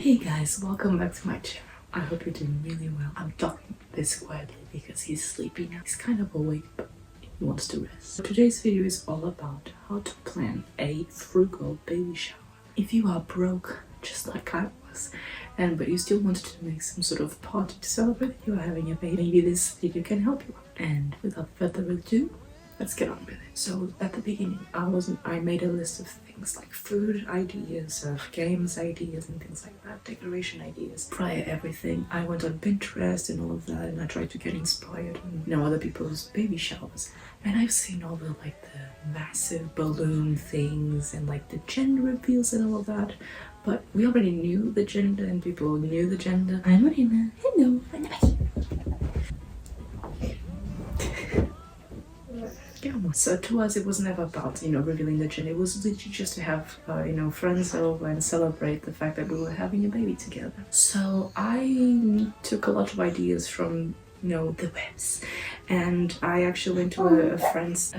Hey guys, welcome back to my channel. I hope you're doing really well. I'm talking this quietly because he's sleeping now. He's kind of awake, but he wants to rest. So today's video is all about how to plan a frugal baby shower. If you are broke, just like I was, but you still wanted to make some sort of party to celebrate that you are having a baby, maybe this video can help you out. And without further ado, let's get on with it. So at the beginning, I made a list of things like food ideas, of games ideas and things like that, decoration ideas. Prior everything, I went on Pinterest and all of that, and I tried to get inspired on, other people's baby showers. And I've seen all the massive balloon things and the gender reveals and all of that. But we already knew the gender and people knew the gender. I'm Marina. Hello. So to us, it was never about, revealing the gender. It was literally just to have, friends over and celebrate the fact that we were having a baby together. So I took a lot of ideas from, the webs. And I actually went to a friend's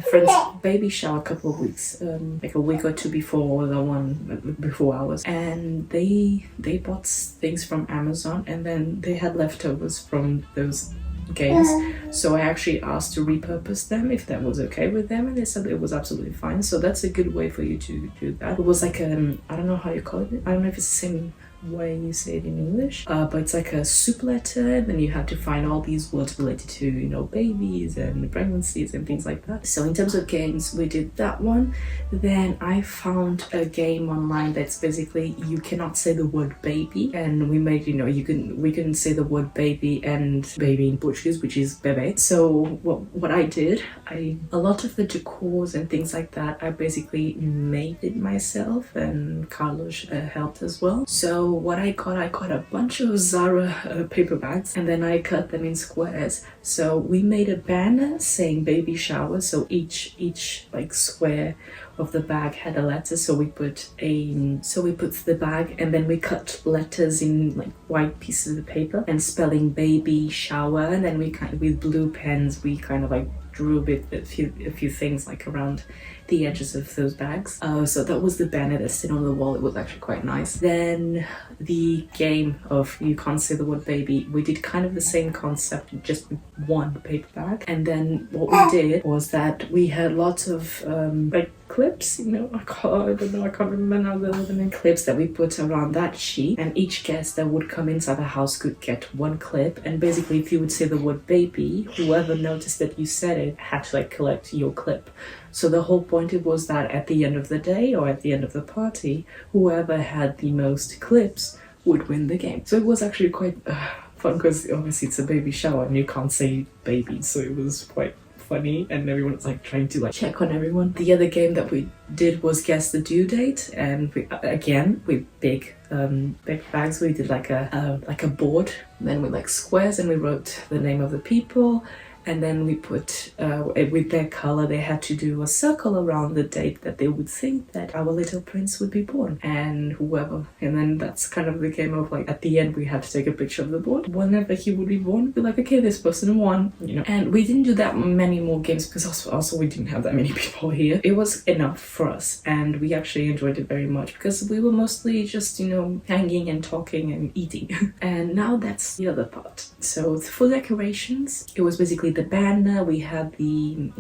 baby shower a couple of weeks, like a week or two before the one before ours. And they bought things from Amazon, and then they had leftovers from those games, so I actually asked to repurpose them if that was okay with them, and they said it was absolutely fine. So that's a good way for you to do that. It was like I don't know how you call it. I don't know if it's the same way you say it in English, but it's like a soup letter, and then you have to find all these words related to babies and pregnancies and things like that. So in terms of games, we did that one. Then I found a game online that's basically you cannot say the word baby, and we made we couldn't say the word baby and baby in Portuguese, which is bebê. So what I did, a lot of the decors and things like that, I basically made it myself, and Carlos helped as well. So what I got a bunch of Zara paper bags, and then I cut them in squares. So we made a banner saying baby shower, so each square of the bag had a letter. So we put the bag, and then we cut letters in white pieces of paper and spelling baby shower, and then we with blue pens we drew a few things around the edges of those bags. So that was the banner that's sitting on the wall. It was actually quite nice. Then the game of you can't say the word baby, we did kind of the same concept, just with one paper bag. And then what we did was that we had lots of clips, I can't remember now the name, clips that we put around that sheet, and each guest that would come inside the house could get one clip. And basically, if you would say the word baby, whoever noticed that you said it had to collect your clip. So the whole point was that at the end of the day or at the end of the party, whoever had the most clips would win the game. So it was actually quite fun, because obviously it's a baby shower and you can't say baby, so it was quite funny, and everyone was trying to check on everyone. The other game that we did was guess the due date, and we again with big bags, we did like a board, and then with squares, and we wrote the name of the people. And then we put, with their color, they had to do a circle around the date that they would think that our little prince would be born. And then that's kind of the game of at the end we had to take a picture of the board. Whenever he would be born, we'd be okay, this person won, And we didn't do that many more games, because also we didn't have that many people here. It was enough for us, and we actually enjoyed it very much, because we were mostly just, hanging and talking and eating. And now that's the other part. So for decorations, it was basically the banner. We had the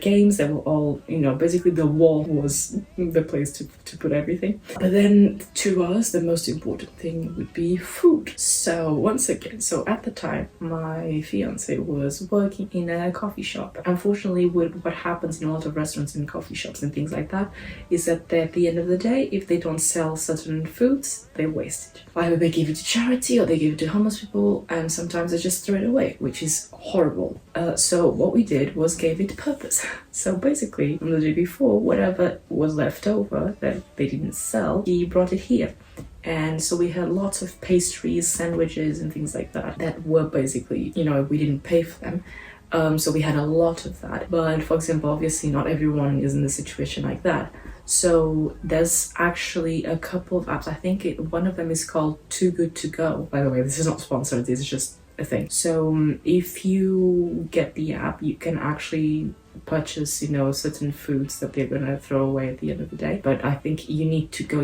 games that were all, basically the wall was the place to put everything. But then to us, the most important thing would be food. So once again, at the time, my fiance was working in a coffee shop. Unfortunately, what happens in a lot of restaurants and coffee shops and things like that is that at the end of the day, if they don't sell certain foods, they waste it. Either they give it to charity or they give it to homeless people, and sometimes they just throw it away, which is horrible. So what we did was gave it purpose. So basically, from the day before, whatever was left over that they didn't sell, he brought it here. And so we had lots of pastries, sandwiches and things like that were basically, we didn't pay for them. So we had a lot of that. But for example, obviously not everyone is in a situation like that. So there's actually a couple of apps. I think one of them is called Too Good To Go. By the way, this is not sponsored, this is just a thing. So if you get the app, you can actually purchase, you know, certain foods that they're gonna throw away at the end of the day. But I think you need to go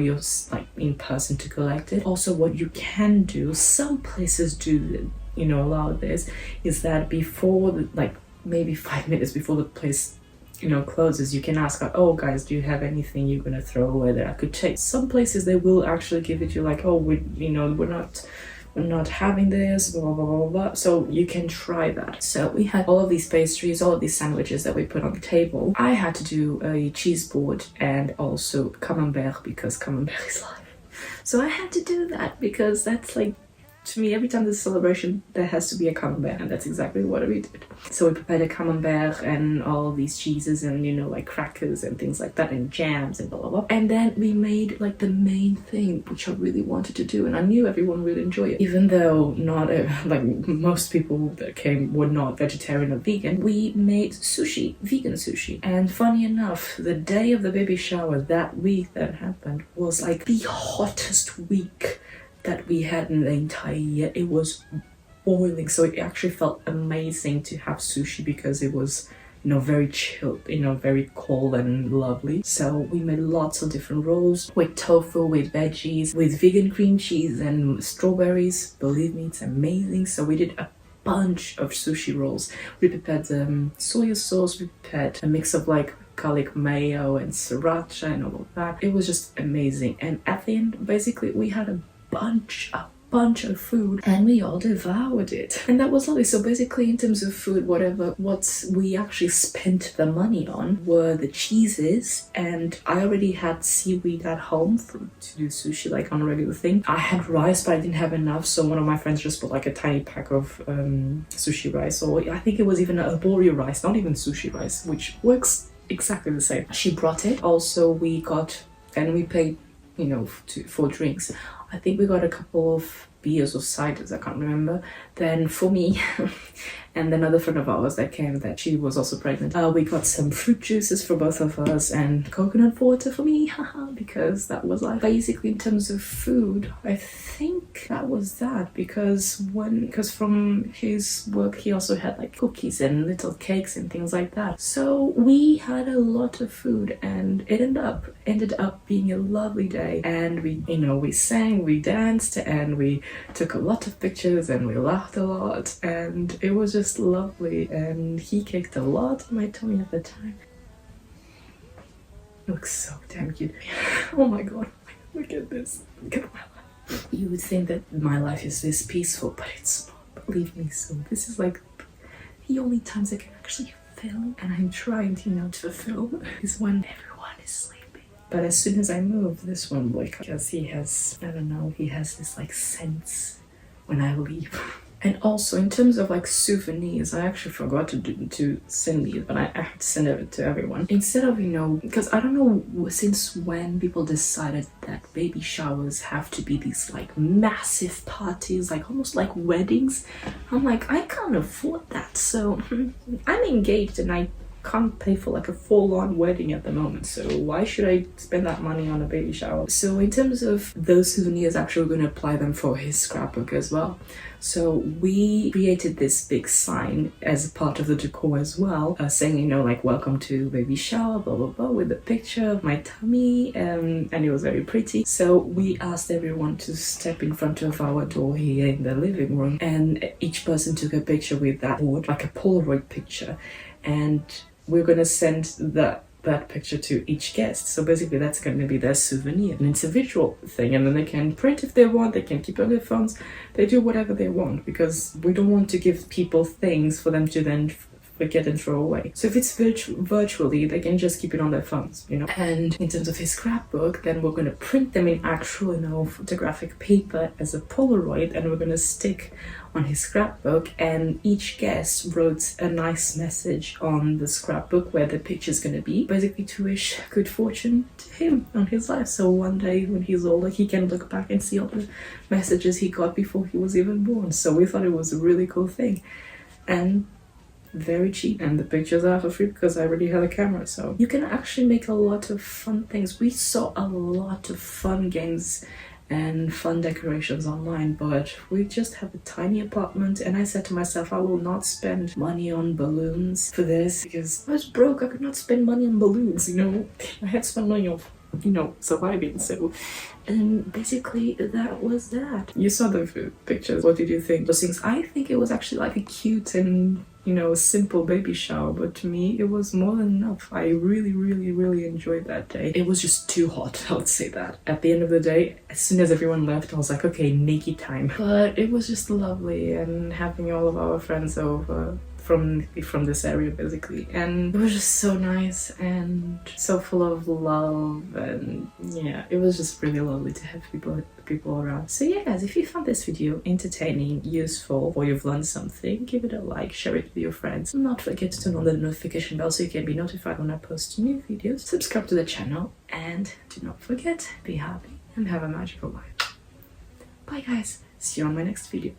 like in person to collect it. Also, what you can do, some places do, you know, allow this, is that before like maybe 5 minutes before the place, you know, closes, you can ask like, oh guys, do you have anything you're gonna throw away that I could take? Some places they will actually give it to you like, oh, we're not having this, blah, blah, blah, blah. So you can try that. So we had all of these pastries, all of these sandwiches that we put on the table. I had to do a cheese board and also camembert, because camembert is life. So I had to do that because that's like, to me, every time there's a celebration, there has to be a camembert, and that's exactly what we did. So we prepared a camembert and all these cheeses and, you know, like crackers and things like that and jams and blah, blah, blah. And then we made like the main thing, which I really wanted to do, and I knew everyone would enjoy it. Even though not, like most people that came were not vegetarian or vegan, we made sushi, vegan sushi. And funny enough, the day of the baby shower, that week that happened, was like the hottest week that we had in the entire year. It was boiling, so it actually felt amazing to have sushi because it was, you know, very chilled, you know, very cold and lovely. So we made lots of different rolls with tofu, with veggies, with vegan cream cheese and strawberries. Believe me, it's amazing. So we did a bunch of sushi rolls. We prepared soy sauce, we prepared a mix of like garlic mayo and sriracha and all of that. It was just amazing. And at the end, basically, we had a bunch of food and we all devoured it, and that was lovely. So basically, in terms of food, what we actually spent the money on were the cheeses, and I already had seaweed at home to do sushi like on a regular thing. I had rice, but I didn't have enough, so one of my friends just bought like a tiny pack of sushi rice, or I think it was even a bori rice, not even sushi rice, which works exactly the same. She brought it. Also, we got, and we paid, you know, for drinks. I think we got a couple of beers or ciders, I can't remember. Then for me and another friend of ours that came, that she was also pregnant, we got some fruit juices for both of us and coconut water for me, haha, because that was like, basically in terms of food, I think that was that, because from his work he also had like cookies and little cakes and things like that. So we had a lot of food, and it ended up being a lovely day, and we sang, we danced, and we took a lot of pictures, and we laughed a lot, and it was just lovely. And he kicked a lot in my tummy at the time. It looks so damn cute. Oh my god, look at this. Look at my life. You would think that my life is this peaceful, but it's not. Believe me. So this is like the only times I can actually film, and I'm trying to film, is when everyone is sleeping. But as soon as I move, this one will wake up, because he has this like sense when I leave. And also, in terms of like souvenirs, I actually forgot to send these, but I have to send it to everyone. Instead of, because I don't know since when people decided that baby showers have to be these like massive parties, like almost like weddings. I'm like, I can't afford that. So I'm engaged and I can't pay for like a full-on wedding at the moment, so why should I spend that money on a baby shower? So in terms of those souvenirs, actually we're going to apply them for his scrapbook as well. So we created this big sign as a part of the decor as well, saying, like, welcome to baby shower, blah blah blah, with a picture of my tummy, and it was very pretty. So we asked everyone to step in front of our door here in the living room, and each person took a picture with that board, like a Polaroid picture, and we're going to send that picture to each guest. So basically that's going to be their souvenir, and it's a visual thing, and then they can print if they want, they can keep it on their phones, they do whatever they want, because we don't want to give people things for them to then forget and throw away. So if it's virtually, they can just keep it on their phones, And in terms of his scrapbook, then we're going to print them in actual, photographic paper as a Polaroid, and we're going to stick on his scrapbook, and each guest wrote a nice message on the scrapbook where the picture's going to be, basically to wish good fortune to him on his life. So one day when he's older, he can look back and see all the messages he got before he was even born. So we thought it was a really cool thing, and very cheap, and the pictures are for free because I already had a camera. So you can actually make a lot of fun things. We saw a lot of fun games and fun decorations online, but we just have a tiny apartment, and I said to myself, I will not spend money on balloons for this because I was broke. I could not spend money on balloons, you know. I had to spend money on, you know, surviving. So, and basically that was that. You saw the pictures. What did you think? Those things. I think it was actually like a cute and, you know, simple baby shower, but to me it was more than enough. I really enjoyed that day. It was just too hot, I would say that. At the end of the day, as soon as everyone left, I was like, okay, naked time. But it was just lovely, and having all of our friends over from this area basically, and it was just so nice and so full of love, and yeah, it was just really lovely to have people around. So yeah guys, if you found this video entertaining, useful, or you've learned something, give it a like, share it with your friends. Do not forget to turn on the notification bell so you can be notified when I post new videos. Subscribe to the channel, and do not forget, be happy and have a magical life. Bye guys, see you on my next video.